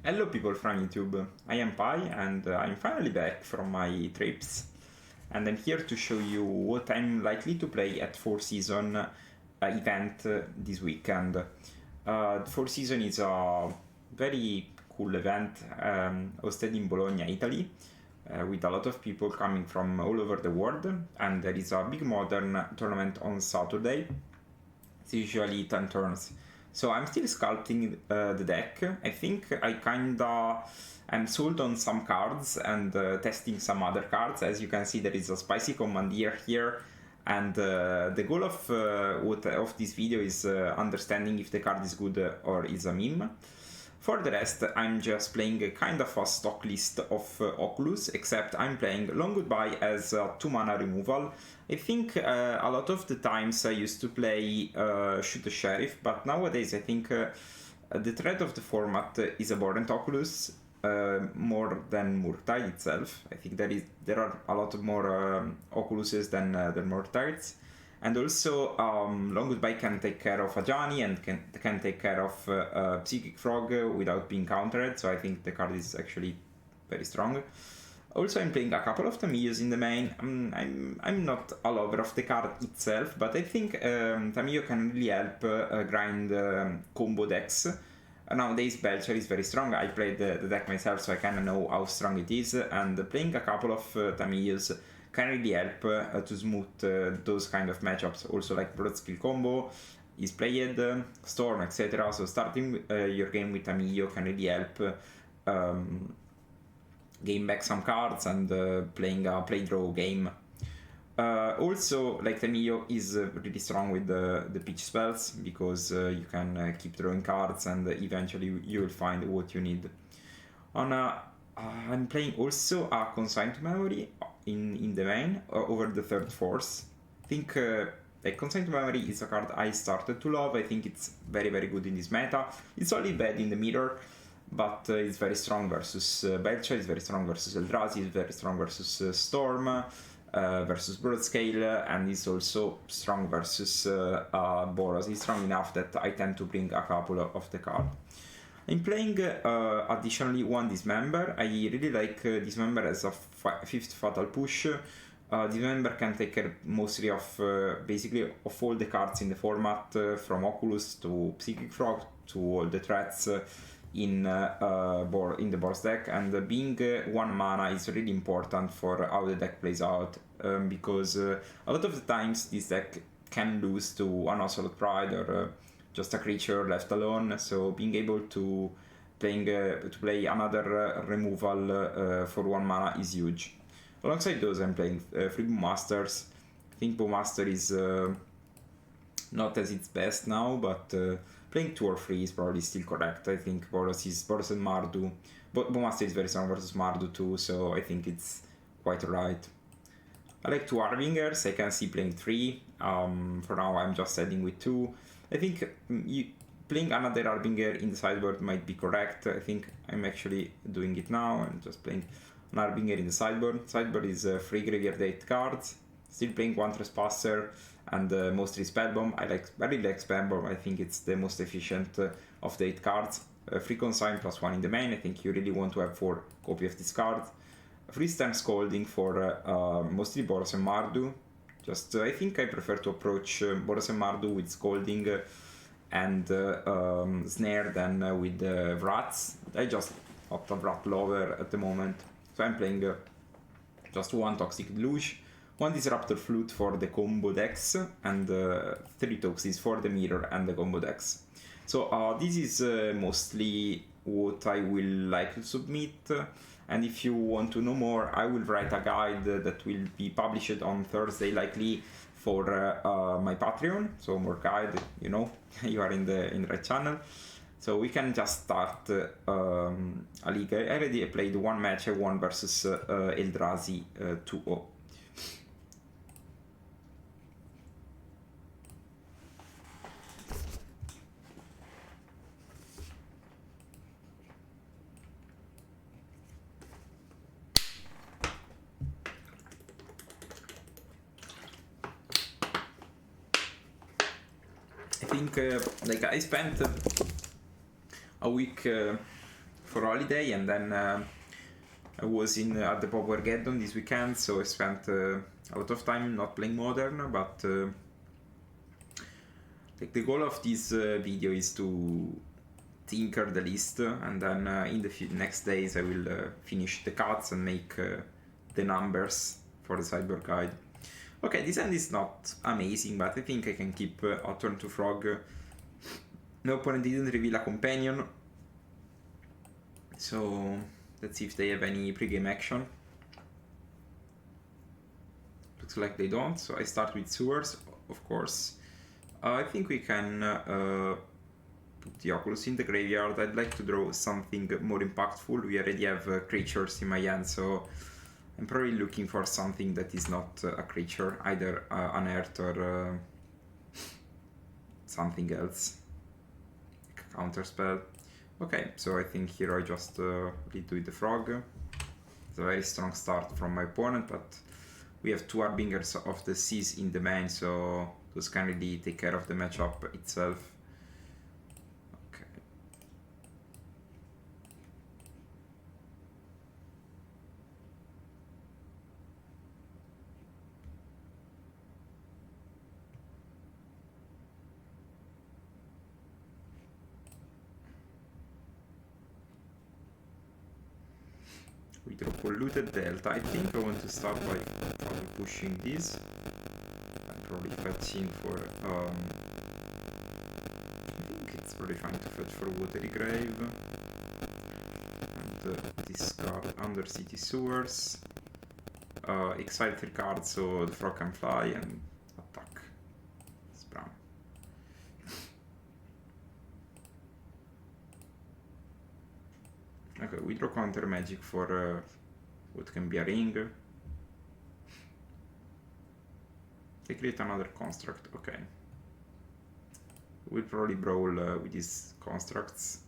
Hello people from YouTube, I am Pi and I'm finally back from my trips and I'm here to show you what I'm likely to play at Four Seasons event this weekend. The Four Seasons is a very cool event hosted in Bologna, Italy, with a lot of people coming from all over the world, and there is a big modern tournament on Saturday. It's usually 10 turns. So I'm still sculpting the deck. I think I'm sold on some cards and testing some other cards. As you can see, there is a spicy Commandeer here. And the goal of this video is understanding if the card is good or is a meme. For the rest, I'm just playing a kind of a stock list of Oculus, except I'm playing Long Goodbye as a 2-mana removal. I think a lot of the times I used to play Shoot the Sheriff, but nowadays I think the thread of the format is Abhorrent Oculus more than Murktide itself. I think there are a lot of more Oculuses than Murktides. And also, Long Goodbye can take care of Ajani and can take care of Psychic Frog without being countered, so I think the card is actually very strong. Also, I'm playing a couple of Tamiyos in the main. I'm not a lover of the card itself, but I think Tamiyo can really help grind combo decks. Nowadays, Belcher is very strong. I played the deck myself, so I kind of know how strong it is, and playing a couple of Tamiyos can really help to smooth those kind of matchups. Also, like Broad Skill Combo is played, Storm, etc. So starting your game with Tamiyo can really help gain back some cards and playing a play-draw game. Also, like Tamiyo is really strong with the pitch spells, because you can keep drawing cards and eventually you will find what you need. I'm playing also a Consigned Memory in the main over the third force. I think like Consigned Memory is a card I started to love. I think it's very good in this meta. It's only bad in the mirror, but it's very strong versus Belcher, it's very strong versus Eldrazi, it's very strong versus Storm, versus Broadscale, and it's also strong versus Boros. It's strong enough that I tend to bring a couple of the card. I'm playing additionally one Dismember. I really like Dismember as a 5th Fatal Push. Dismember can take care mostly of basically of all the cards in the format, from Oculus to Psychic Frog to all the threats in the Boros deck, and being 1 mana is really important for how the deck plays out, because a lot of the times this deck can lose to an Ocelot Pride or just a creature left alone, so being able to play another removal for 1 mana is huge. Alongside those, I'm playing 3 Bowmasters. I think Bowmaster is not at its best now, but playing 2 or 3 is probably still correct. I think Boros and Mardu. Bowmaster is very strong versus Mardu too, so I think it's quite right. I like 2 Harbingers. I can see playing 3. For now, I'm just heading with 2. I think playing another Harbinger in the sideboard might be correct. I think I'm actually doing it now. I'm just playing an Harbinger in the sideboard. Sideboard is 3 Graveyard 8 cards. Still playing 1 Trespasser and mostly Spellbomb. I really like Spellbomb. I think it's the most efficient of the 8 cards. 3 Consign plus 1 in the main. I think you really want to have 4 copy of this card. 3 Stern Scolding for mostly Boros and Mardu. I think I prefer to approach Boros and Mardu with Scolding and Snare than with Vrats. I just not a Vrat lover at the moment. So I'm playing just 1 Toxic Deluge, 1 Disruptor Flute for the combo decks, and 3 Toxies for the mirror and the combo decks. So this is mostly what I will like to submit. And if you want to know more, I will write a guide that will be published on Thursday, likely, for my Patreon. So more guide, you know, you are in the right channel. So we can just start a league. I already played 1 match. I won versus Eldrazi 2-0. I think like I spent a week for holiday, and then I was at the Powergeddon this weekend, so I spent a lot of time not playing Modern, but like the goal of this video is to tinker the list, and then in the next days I will finish the cuts and make the numbers for the sideboard guide. Okay, this end is not amazing, but I think I can keep a turn to Frog. No opponent didn't reveal a companion, so let's see if they have any pregame action. Looks like they don't, so I start with Sewers, of course. I think we can put the Oculus in the graveyard. I'd like to draw something more impactful. We already have creatures in my hand, so I'm probably looking for something that is not a creature, either an earth or something else, like a counter spell. Okay, so I think here I just lead with the Frog. It's a very strong start from my opponent, but we have two Harbingers of the Seas in the main, so those can really take care of the matchup itself. Okay. We draw Polluted Delta. I think I want to start by probably pushing this. I'm probably fetching for I think it's probably fine to fetch for Watery Grave and discard Undercity Sewers, exile 3 cards so the Frog can fly and attack. Spram. Okay, we draw counter magic for what can be a ring. They create another construct, okay. We'll probably brawl with these constructs.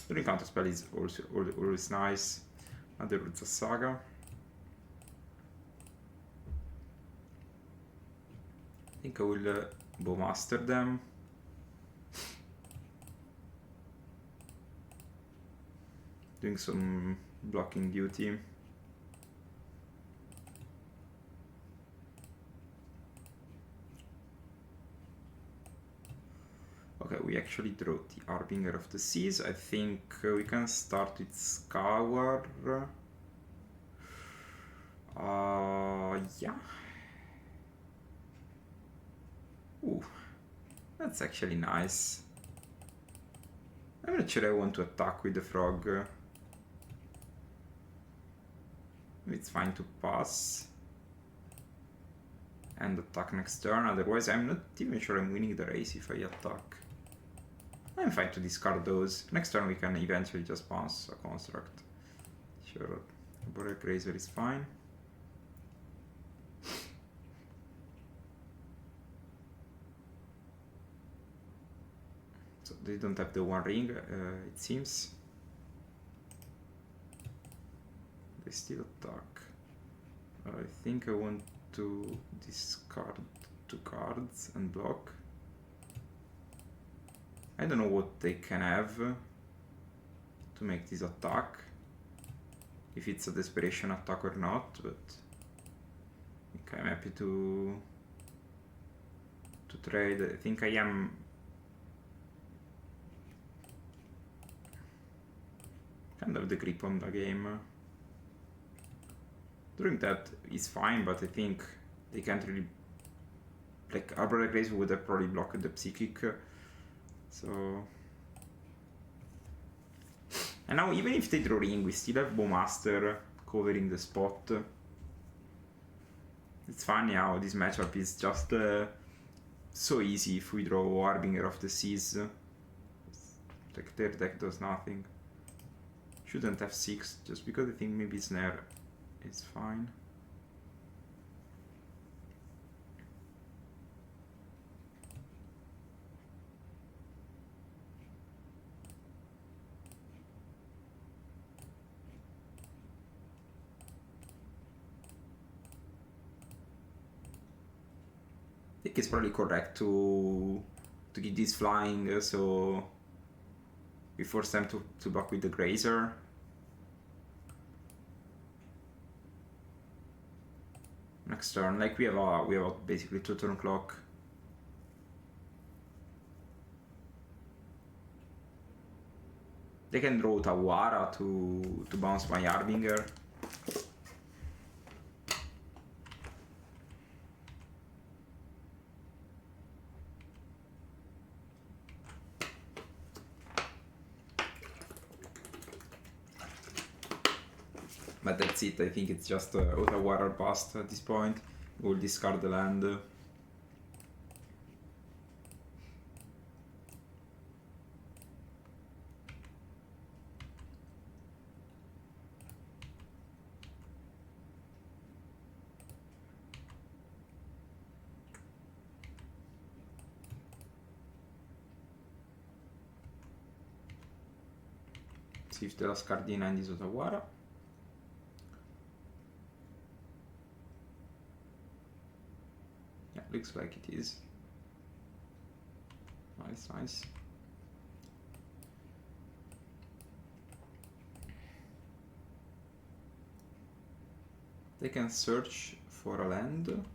The ring counter spell is also always nice. Another Roots Saga. I think I will Bowmaster them. Doing some blocking duty. Okay, we actually draw the Harbinger of the Seas. I think we can start with Scour. Yeah. Ooh, that's actually nice. I'm not sure I want to attack with the Frog. It's fine to pass and attack next turn, otherwise I'm not even sure I'm winning the race if I attack. I'm fine to discard those. Next turn we can eventually just bounce a construct. Sure, Boreal Grazer is fine. So they don't have the one ring, it seems. They still attack. I think I want to discard 2 cards and block. I don't know what they can have to make this attack, if it's a desperation attack or not, but okay, I'm happy to trade. I think I am kind of the grip on the game. Doing that is fine, but I think they can't really, like Arbor Grace would have probably blocked the Psychic, so. And now even if they draw ring, we still have Bowmaster covering the spot. It's funny how this matchup is just so easy if we draw Harbinger of the Seas. Like their deck does nothing. Shouldn't have 6, just because I think maybe Snare is fine. I think it's probably correct to keep this flying, so We force them to block with the Grazer. Next turn, like we have a basically 2-turn clock. They can draw Tawara to bounce my Harbinger. But that's it, I think it's just Otawara bust at this point. We'll discard the land. See if the last card in hand is Otawara. Looks like it is. Nice, nice. They can search for a land.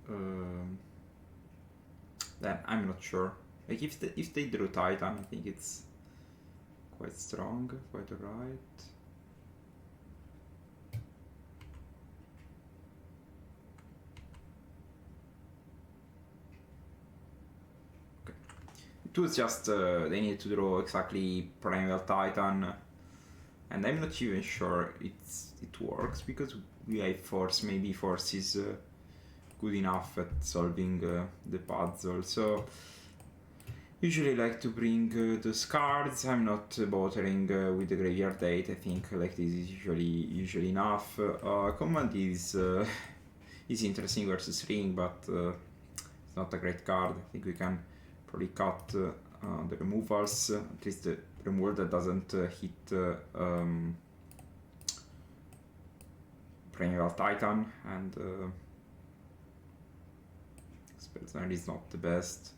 Then I'm not sure. Like if they drew Titan, I think it's quite strong, quite alright. It was just they need to draw exactly Primal Titan, and I'm not even sure it works because VI Force, maybe Force is good enough at solving the puzzle. So usually like to bring those cards. I'm not bothering with the Graveyard Date. I think like this is usually enough. Commandeer is interesting versus Ring, but it's not a great card. I think we can probably cut the removals, at least the removal that doesn't hit Primeval Titan, and Spellslinger is not the best.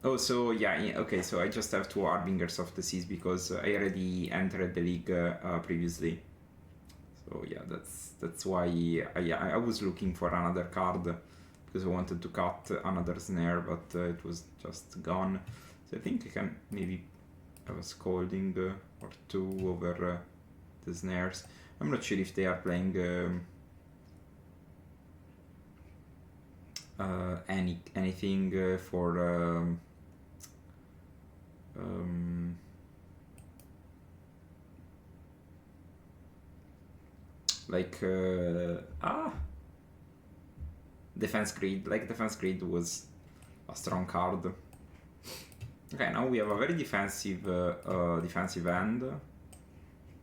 Oh, so yeah, okay, so I just have 2 Harbingers of the Seas because I already entered the league previously. So yeah, that's why I was looking for another card because I wanted to cut another snare, but it was just gone. So I think I can maybe have a Scolding or 2 over the snares. I'm not sure if they are playing anything for like Defense Grid. Like Defense Grid was a strong card. Okay, now we have a very defensive defensive end. I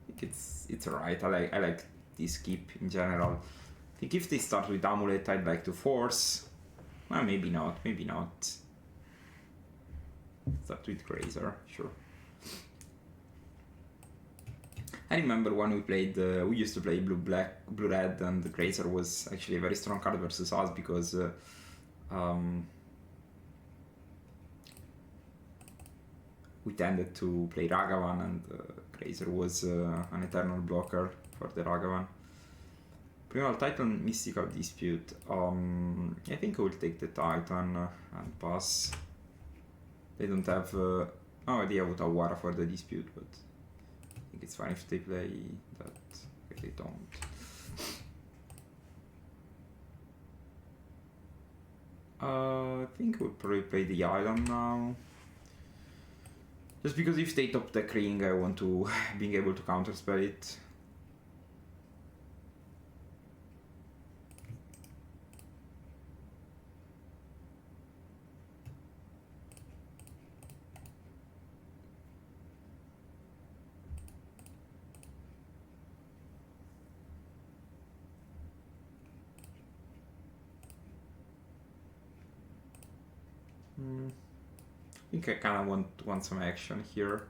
think it's alright. I like this keep in general. I think if they start with Amulet, I'd like to force. Well, maybe not. Maybe not. Start with Grazer, sure. I remember when we played, we used to play blue-red, and the Grazer was actually a very strong card versus us because we tended to play Ragavan, and Grazer was an eternal blocker for the Ragavan. Primal Titan, Mystical Dispute. I think I will take the Titan and pass. They don't have... oh, they have Utawara for the Dispute, but I think it's fine if they play that. If they don't. I think we'll probably play the island now. Just because if they top deck Ring, I want to being able to counterspell it. I think I kind of want some action here.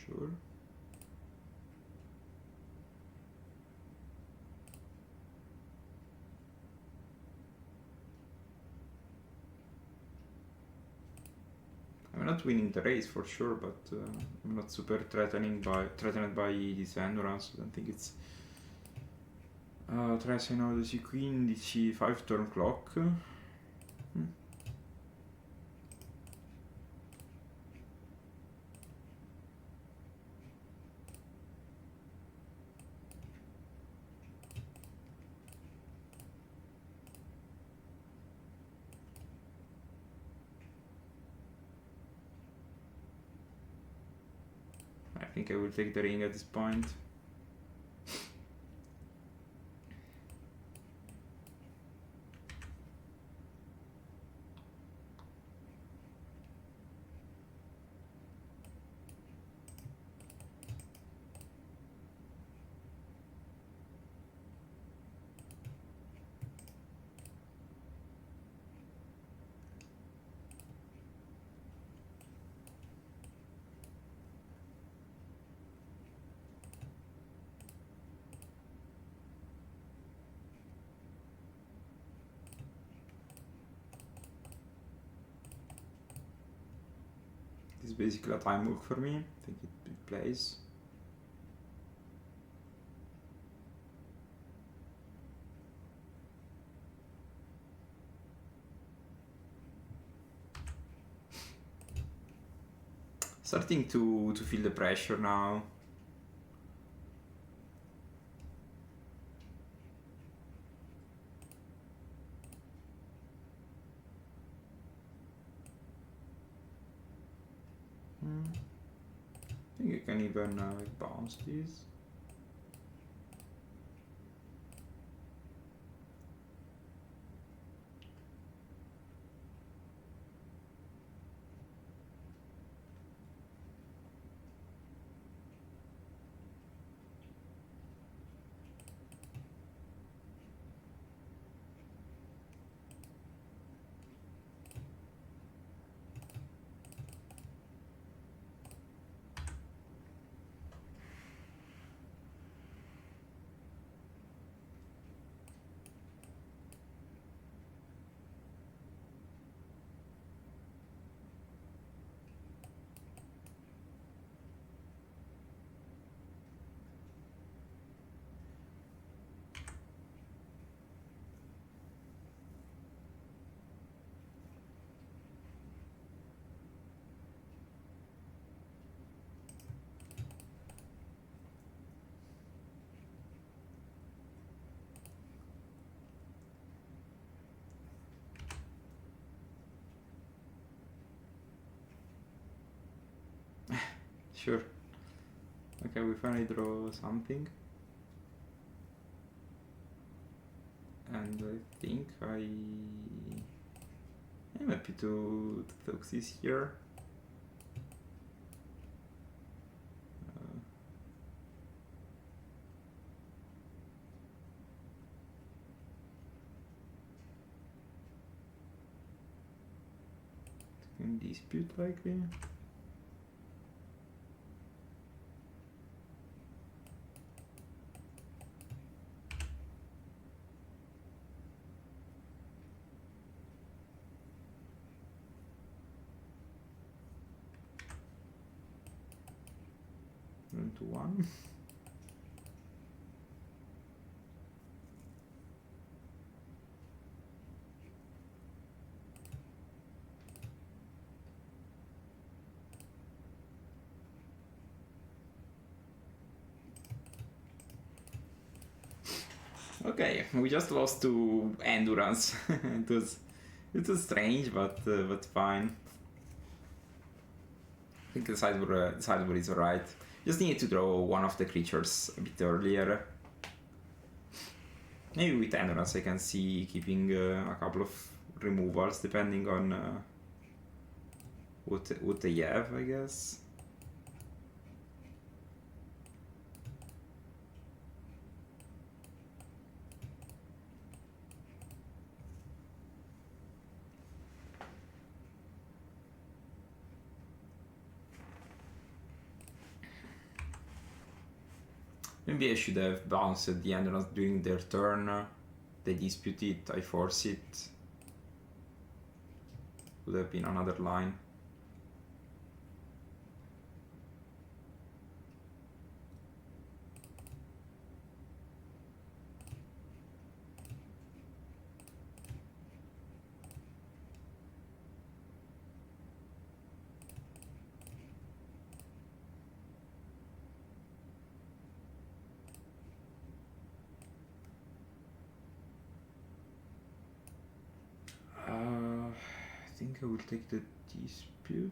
sure. I'm not winning the race for sure, but I'm not super threatened by this endurance. I don't think it's. Tre sei 9 12 15 5 turn clock. I think I will take the ring at this point. This is basically a time move for me. I think it plays. Starting to feel the pressure now. I think you can even bounce these. Sure. Okay, we finally draw something. And I think I'm happy to focus this here. In dispute likely. To 1. Okay, we just lost to endurance. it was strange, but fine. I think the sideboard is alright. Just need to draw one of the creatures a bit earlier. Maybe with endurance I can see keeping a couple of removals depending on what they have, I guess. Maybe I should have bounced at the end, not during their turn. They dispute it, I force it. Would have been another line. I think I will take the dispute.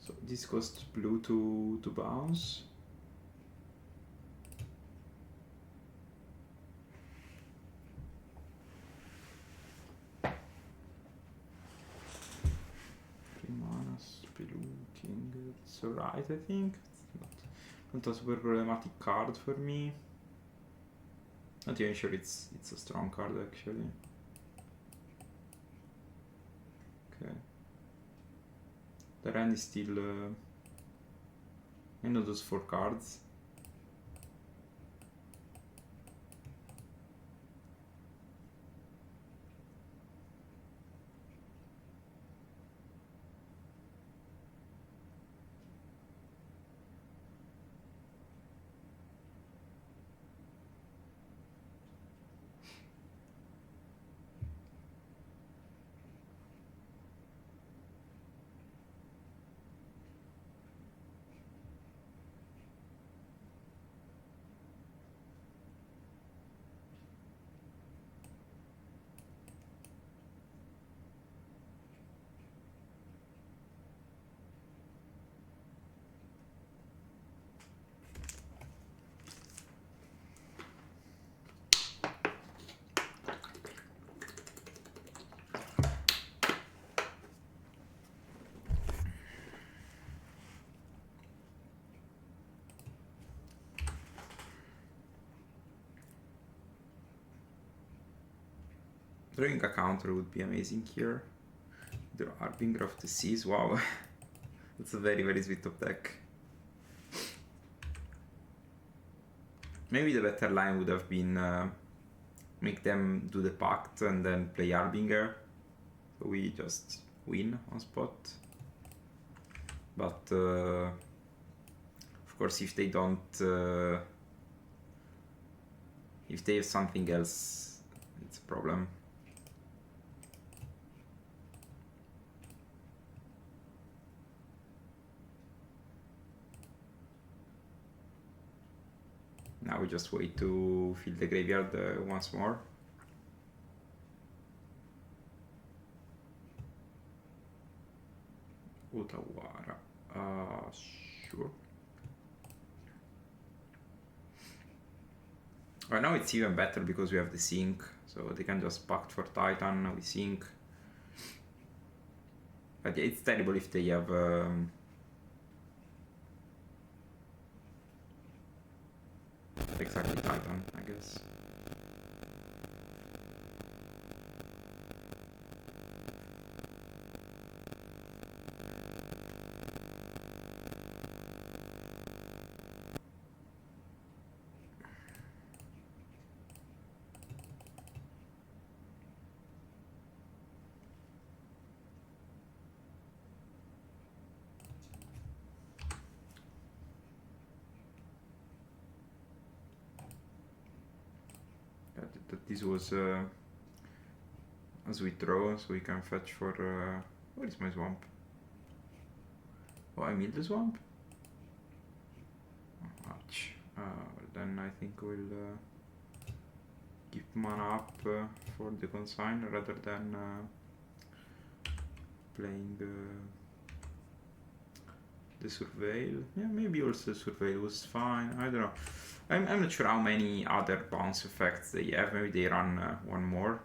So this costs blue to bounce. It's alright, I think. It's not a super problematic card for me. Not even sure it's a strong card actually. Okay. The hand is still I know those 4 cards. Drawing a counter would be amazing here. The Harbinger of the Seas, wow. That's a very, very sweet top deck. Maybe the better line would have been make them do the pact and then play Harbinger. So we just win on spot. But of course if they don't, if they have something else, it's a problem. Now we just wait to fill the graveyard once more. Utawara. Sure. Right now it's even better because we have the sync, so they can just pact for Titan, we sync. But yeah, it's terrible if they have exactly Titan, I guess. that this was a withdraw, so we can fetch for where is my swamp? Oh, I milled the swamp? Ouch. Then I think we'll give mana up for the consign rather than playing the surveil. Yeah, maybe also surveil was fine. I don't know. I'm not sure how many other bounce effects they have. Maybe they run one more.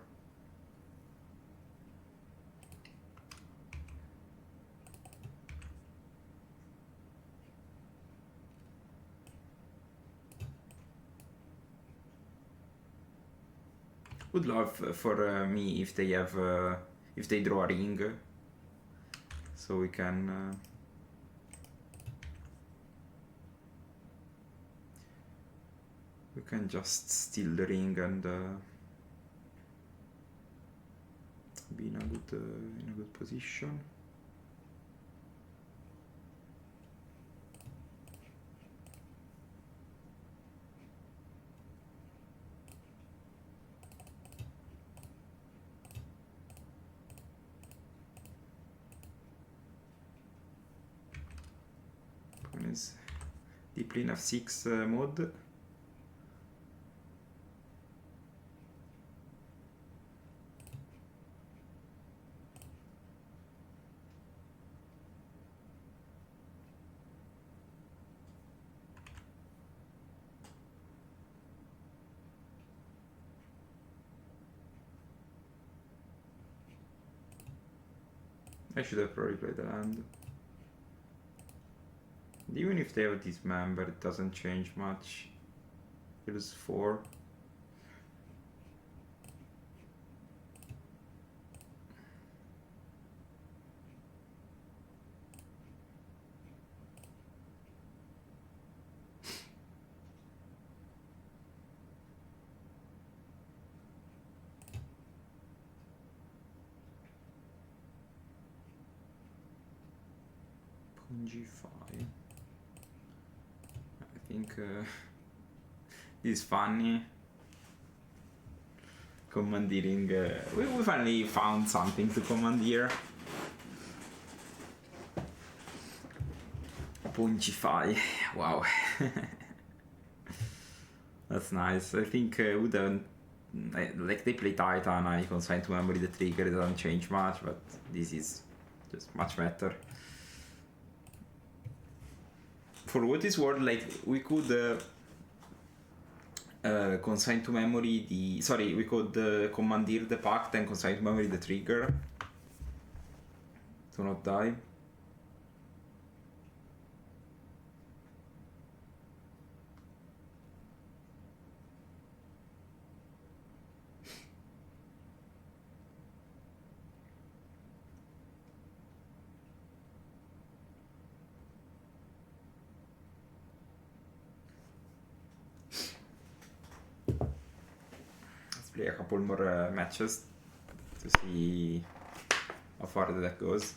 Would love for me if they have if they draw a ring, so we can just steal the ring and be in a good position. Is deeply in F6 mode. I should have probably played the land. Even if they have dismember, it doesn't change much. It is 4. G5. I think this is funny. Commandeering. We finally found something to commandeer. Pungify. Wow. That's nice. I think would like they play Titan. I consign to memory the trigger. It doesn't change much, but this is just much better. For what is worth, like we could consign to memory the we could commandeer the pact and consign to memory the trigger to not die. Play a couple more matches to see how far the deck goes.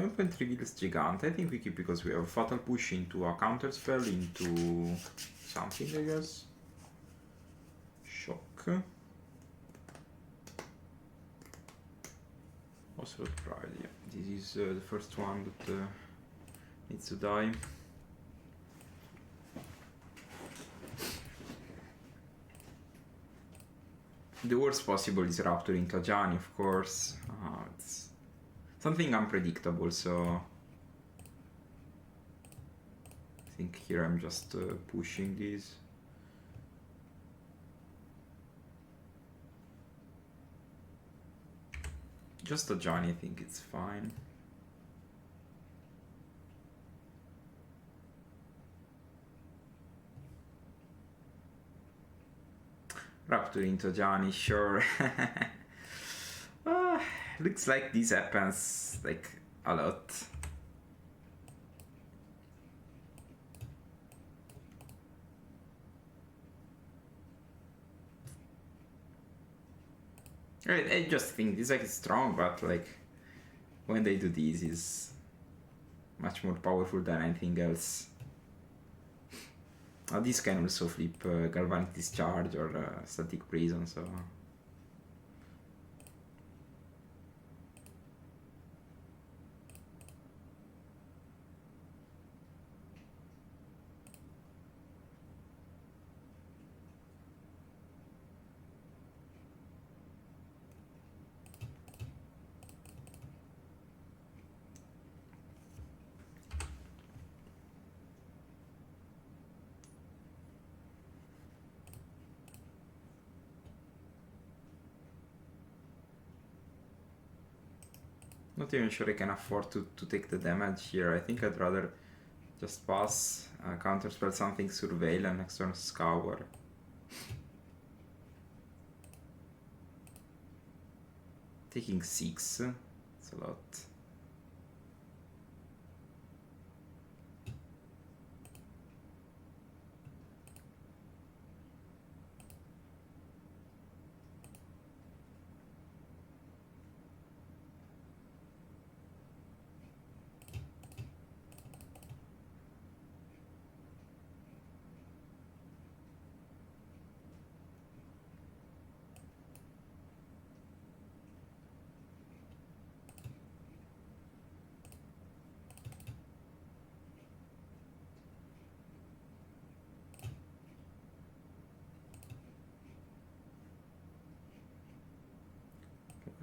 Infantry Guilds Gigante, I think we keep because we have a Fatal Push into a counter spell, into something, I guess. Shock. Also Pride, yeah. This is the first one that needs to die. The worst possible is Raptor into Ajani, of course. It's something unpredictable, so I think here I'm just pushing this. Just Ajani, I think it's fine. Raptor into Ajani, sure. Looks like this happens like a lot. I just think this deck is strong, but like when they do this, is much more powerful than anything else. This can also flip Galvanic Discharge or Static Prison, so. Not even sure I can afford to take the damage here. I think I'd rather just pass, counterspell something, Surveil, and next turn Scour. Taking 6, it's a lot.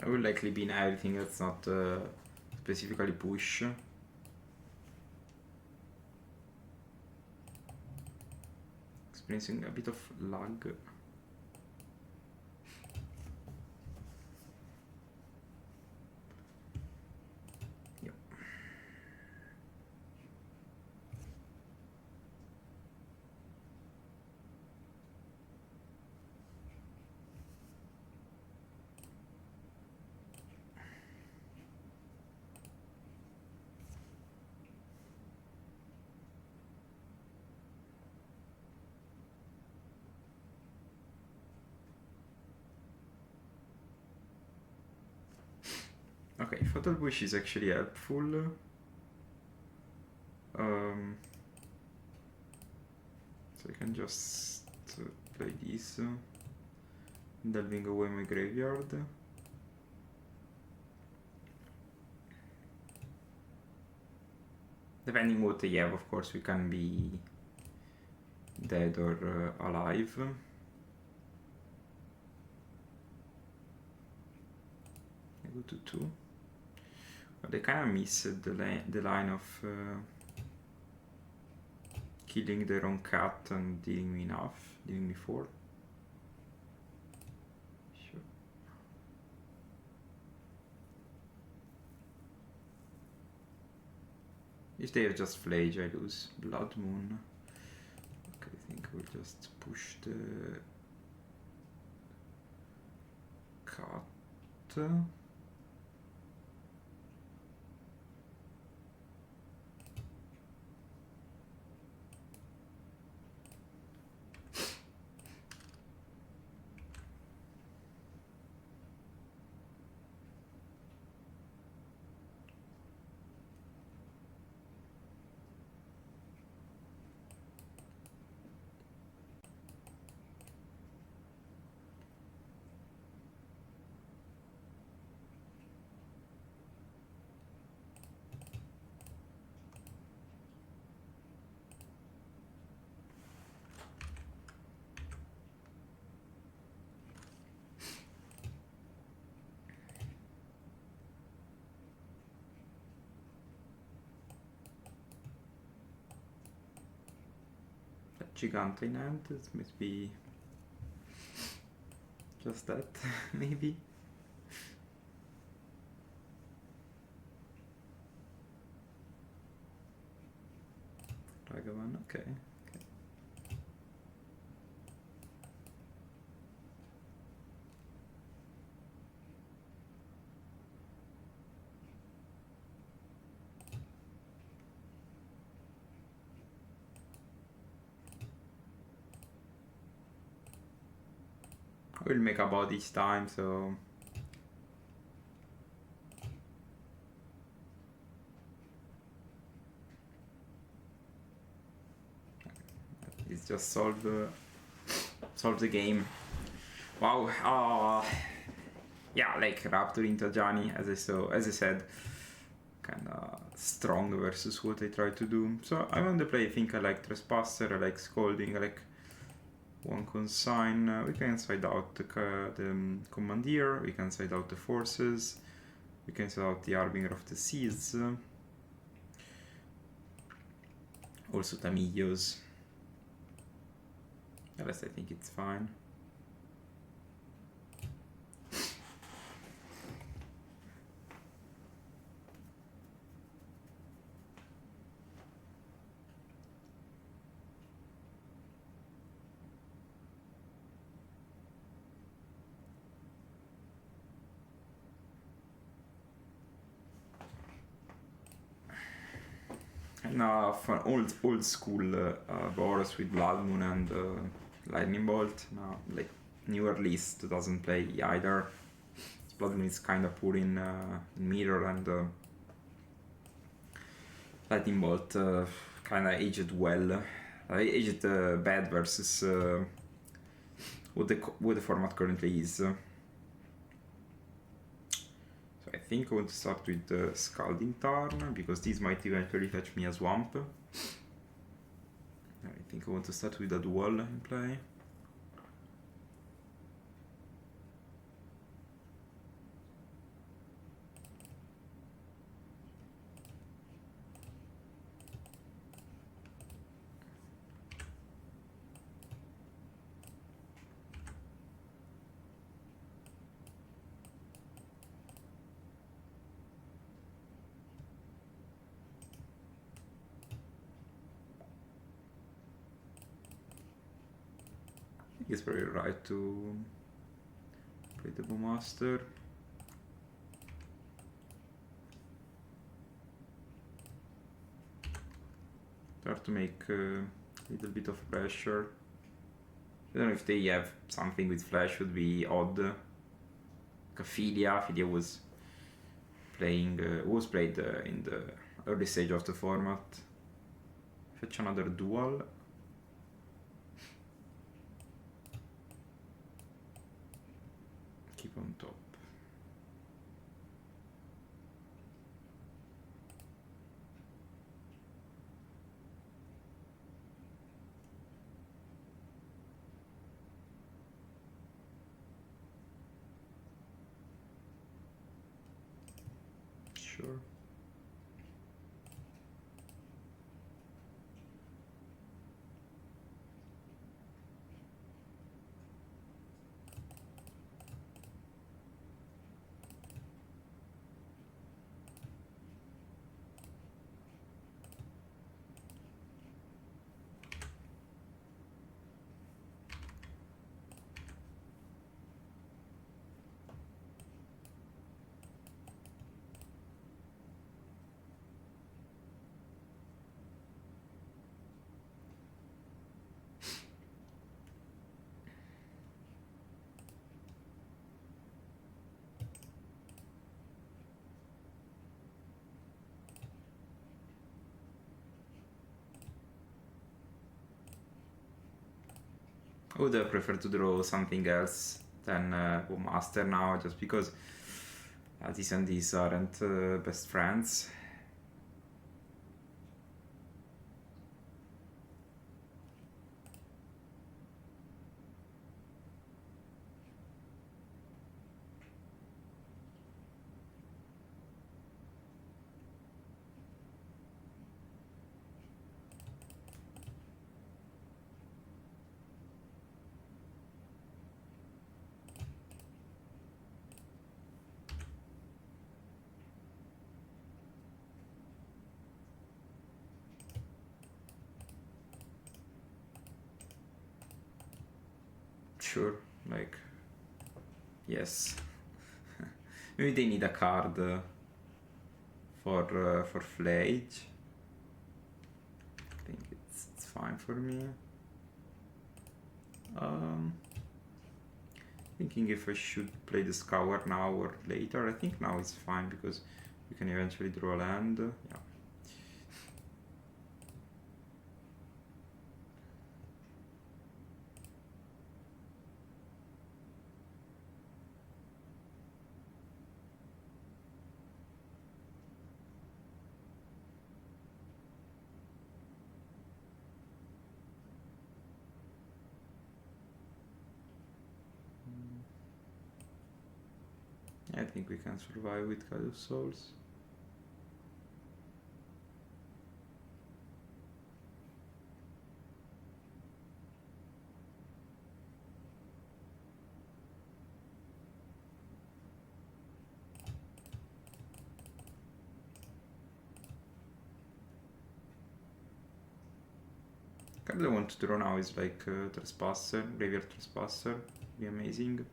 I will likely be in everything that's not specifically push. Experiencing a bit of lag. Yep. Okay, Fatal Push is actually helpful. So I can just play this, delving away my graveyard. Depending what they have, of course, we can be dead or alive. I go to 2. But I kind of missed the line of killing their own cat and dealing me enough, dealing me 4. Sure. If they have just Flage, I lose. Blood Moon. Okay, I think we'll just push the cat. Gigante in hand. It must be just that, maybe. Ragavan, okay. I will make a bot each time, so it's just solve the game. Wow. Yeah, like Raptor into Tajani, as I said, kind of strong versus what I try to do. So I want to play. I think I like Trespasser, I like Scolding, I like one consign. We can side out the Commandeer, we can side out the Forces, we can side out the Harbinger of the Seas, also Tamillos. The rest I think it's fine. And for old school boards with Blood Moon and Lightning Bolt. Now, like newer list doesn't play either. Blood Moon is kind of poor in mirror, and Lightning Bolt kind of aged well. Aged bad versus what the format currently is. So I think I want to start with Scalding Tarn, because this might eventually fetch me a Swamp. I think I want to start with a Dual in play. It's very right to play the Bowmaster. Start to make a little bit of pressure. I don't know if they have something with flash, would be odd. Like Philia was playing, played in the early stage of the format. Fetch another Dual. Keep on top. Sure. I would have preferred to draw something else than Master now, just because this and these aren't best friends. sure. Like, yes. Maybe they need a card for Flage. I think it's fine for me. Thinking if I should play the Scour now or later. I think now is fine because you can eventually draw a land. Yeah. I think we can survive with Call of Souls. Card I want to draw now is like Trespasser, Graveyard Trespasser, be amazing.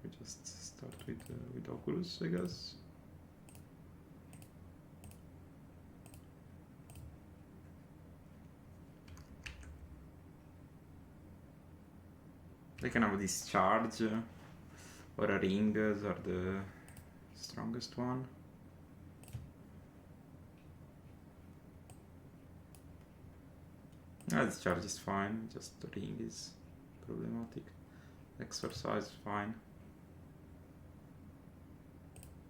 We just start with Oculus, I guess. They can have a discharge or a ring are the strongest one. Discharge is fine, just the ring is problematic. Exercise is fine.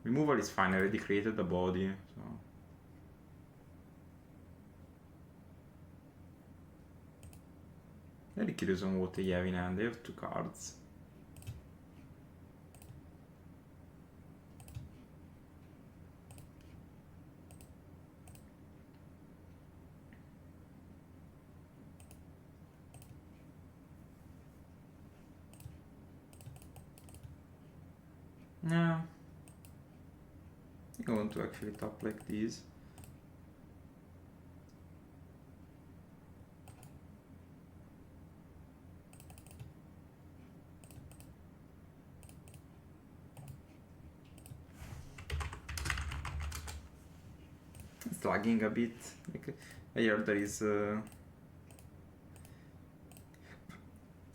Removal is fine, I already created the body, so. Very curious on what they have in hand. They have 2 cards. Yeah. I think I want to actually tap like this. It's lagging a bit. Like, I heard there is a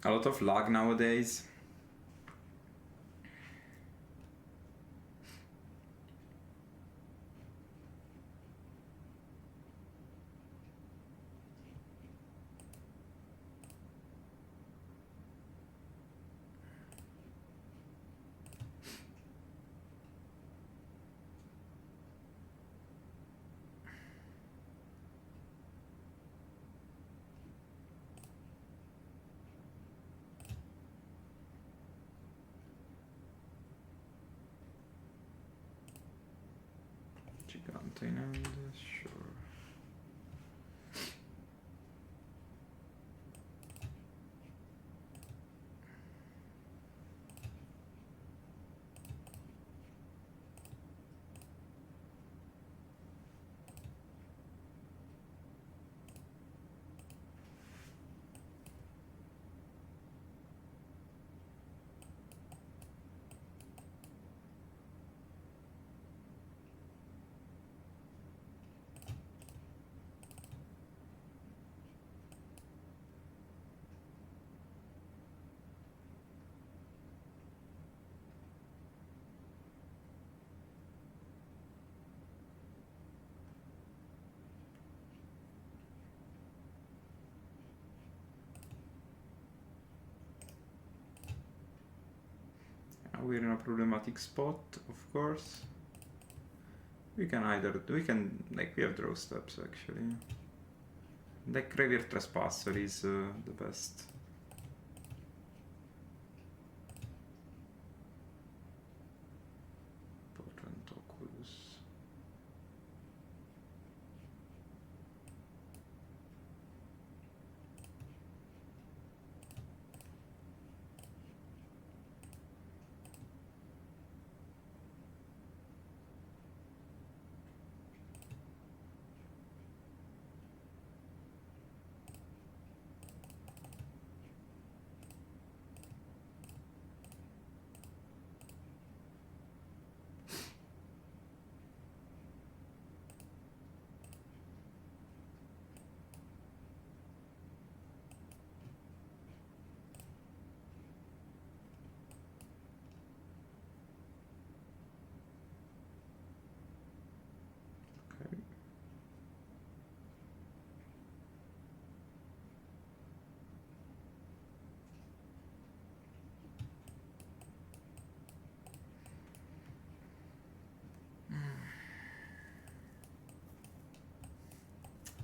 lot of lag nowadays. PieGonti and sure. We're in a problematic spot, of course. We can like, we have draw steps actually. Like, Graveyard Trespasser is the best. Potent Oculus.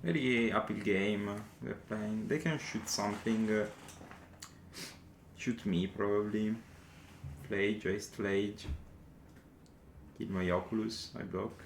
Very uphill game we're playing. They can shoot something. Shoot me probably. Flage, I Flage. Kill my Oculus, I block.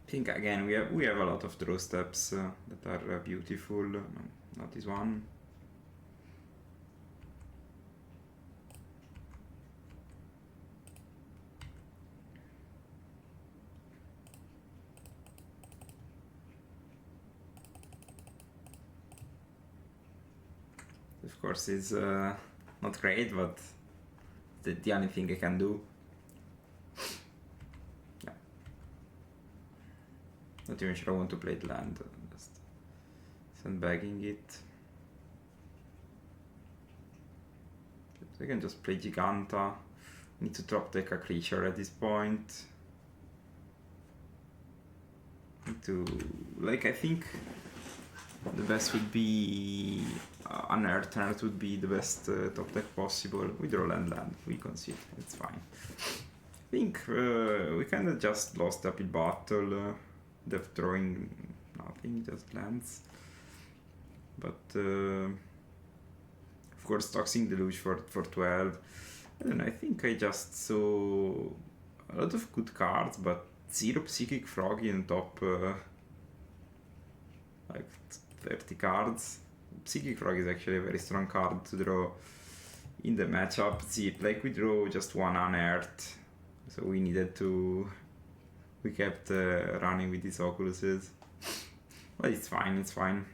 I think again we have a lot of draw steps that are beautiful. No, not this one. Of course, it's not great, but the only thing I can do. Yeah. Not even sure I want to play the land. Just sandbagging it. So I can just play Giganta. Need to drop deck a creature at this point. Need to, like, I think the best would be an Earth would be the best top deck possible. We draw land, we concede, it's fine. I think we kind of just lost the uphill battle. Depth drawing nothing, just lands. But of course, toxing deluge for 12. I don't know, I think I just saw a lot of good cards, but 0 Psychic Froggy on top. Like 30 cards. Psychic Frog is actually a very strong card to draw in the matchup. See, like we draw just one unearthed, so we needed to. We kept running with these Oculuses, but it's fine. It's fine.